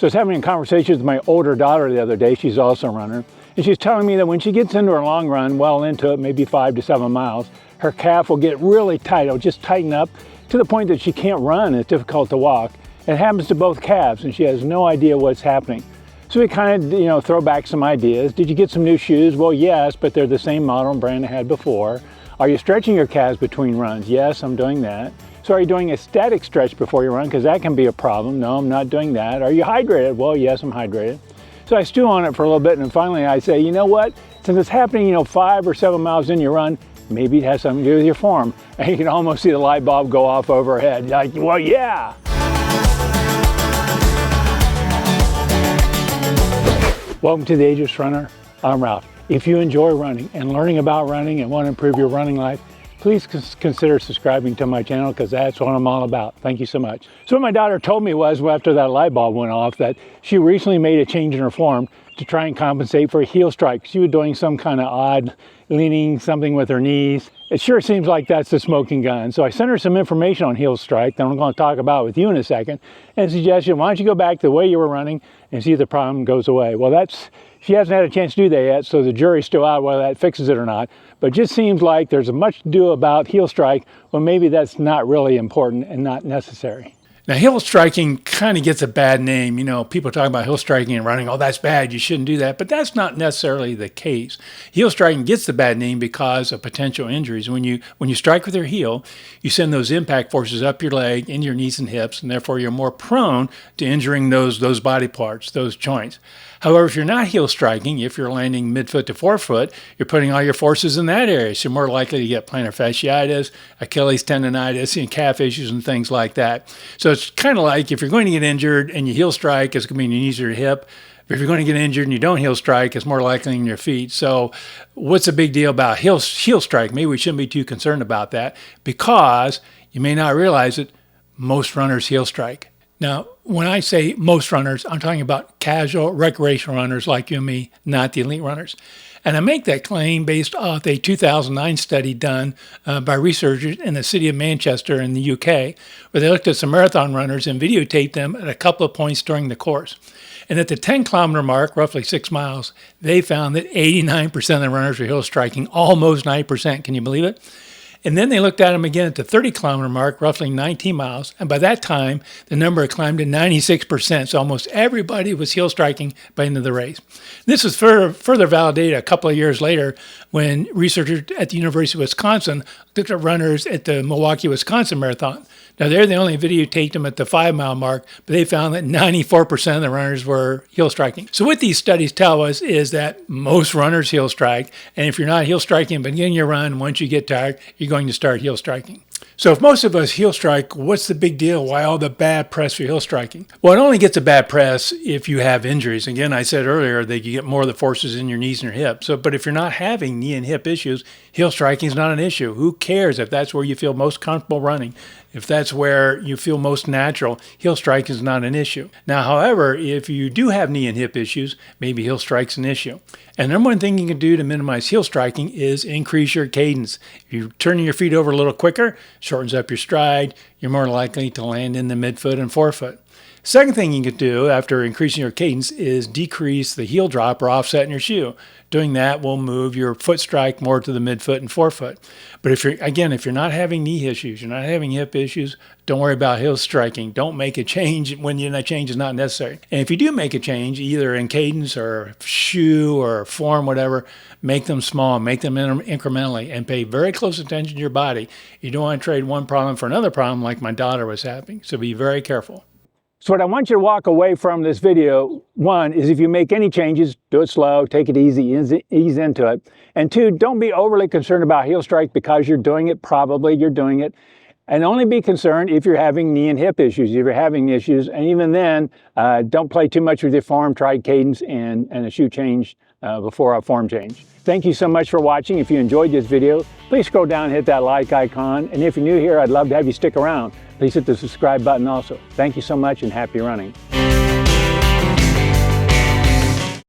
So I was having a conversation with my older daughter the other day. She's also a runner. And she's telling me that when she gets into her long run, well into it, maybe 5 to 7 miles, her calf will get really tight. It'll just tighten up to the point that she can't run. It's difficult to walk. It happens to both calves, and she has no idea what's happening. So we kind of, throw back some ideas. Did you get some new shoes? Well, yes, but they're the same model and brand I had before. Are you stretching your calves between runs? Yes, I'm doing that. So are you doing a static stretch before you run? Because that can be a problem. No, I'm not doing that. Are you hydrated? Well, yes, I'm hydrated. So I stew on it for a little bit, and finally I say, you know what? Since it's happening, 5 or 7 miles in your run, maybe it has something to do with your form. And you can almost see the light bulb go off overhead. Like, well, yeah. Welcome to the Ageless Runner. I'm Ralph. If you enjoy running and learning about running and want to improve your running life, please consider subscribing to my channel, because that's what I'm all about. Thank you so much. So what my daughter told me was, after that light bulb went off, that she recently made a change in her form to try and compensate for a heel strike. She was doing some kind of odd leaning something with her knees. It sure seems like that's the smoking gun. So I sent her some information on heel strike that I'm going to talk about with you in a second, and suggested, why don't you go back to the way you were running and see if the problem goes away. Well, she hasn't had a chance to do that yet, so the jury's still out whether that fixes it or not. But it just seems like there's much to do about heel strike when maybe that's not really important and not necessary. Now, heel striking kind of gets a bad name. People talk about heel striking and running. Oh, that's bad. You shouldn't do that. But that's not necessarily the case. Heel striking gets the bad name because of potential injuries. When you strike with your heel, you send those impact forces up your leg, into your knees and hips, and therefore you're more prone to injuring those body parts, those joints. However, if you're not heel striking, if you're landing midfoot to forefoot, you're putting all your forces in that area. So you're more likely to get plantar fasciitis, Achilles tendonitis, and calf issues and things like that. So it's kind of like if you're going to get injured and you heel strike, it's going to be in your knees or your hip. If you're going to get injured and you don't heel strike, it's more likely in your feet. So what's the big deal about heel strike? Maybe we shouldn't be too concerned about that, because you may not realize it, most runners heel strike. Now, when I say most runners, I'm talking about casual, recreational runners like you and me, not the elite runners. And I make that claim based off a 2009 study done by researchers in the city of Manchester in the UK, where they looked at some marathon runners and videotaped them at a couple of points during the course. And at the 10-kilometer mark, roughly 6 miles, they found that 89% of the runners were heel striking, almost 90%. Can you believe it? And then they looked at them again at the 30-kilometer mark, roughly 19 miles. And by that time, the number had climbed to 96%. So almost everybody was heel striking by the end of the race. This was further validated a couple of years later when researchers at the University of Wisconsin looked at runners at the Milwaukee, Wisconsin Marathon. Now, there they only videotaped them at the 5-mile mark, but they found that 94% of the runners were heel striking. So what these studies tell us is that most runners heel strike, and if you're not heel striking at the beginning of your run, once you get tired, you're going to start heel striking. So if most of us heel strike, what's the big deal? Why all the bad press for heel striking? Well, it only gets a bad press if you have injuries. Again, I said earlier that you get more of the forces in your knees and your hips. But if you're not having knee and hip issues, heel striking is not an issue. Who cares if that's where you feel most comfortable running? If that's where you feel most natural, heel strike is not an issue. Now, however, if you do have knee and hip issues, maybe heel strike's an issue. And the number one thing you can do to minimize heel striking is increase your cadence. If you're turning your feet over a little quicker, shortens up your stride, you're more likely to land in the midfoot and forefoot. Second thing you can do after increasing your cadence is decrease the heel drop or offset in your shoe. Doing that will move your foot strike more to the midfoot and forefoot. But if you're not having knee issues, you're not having hip issues, don't worry about heel striking. Don't make a change when that change is not necessary. And if you do make a change, either in cadence or shoe or form, whatever, make them small, make them incrementally, and pay very close attention to your body. You don't want to trade one problem for another problem like my daughter was having. So be very careful. So what I want you to walk away from this video, one, is if you make any changes, do it slow, take it easy, ease into it. And two, don't be overly concerned about heel strike because you're doing it, probably you're doing it. And only be concerned if you're having knee and hip issues, if you're having issues. And even then, don't play too much with your form, try cadence and a shoe change before a form change. Thank you so much for watching. If you enjoyed this video, please scroll down and hit that like icon. And if you're new here, I'd love to have you stick around. Please hit the subscribe button also. Thank you so much and happy running.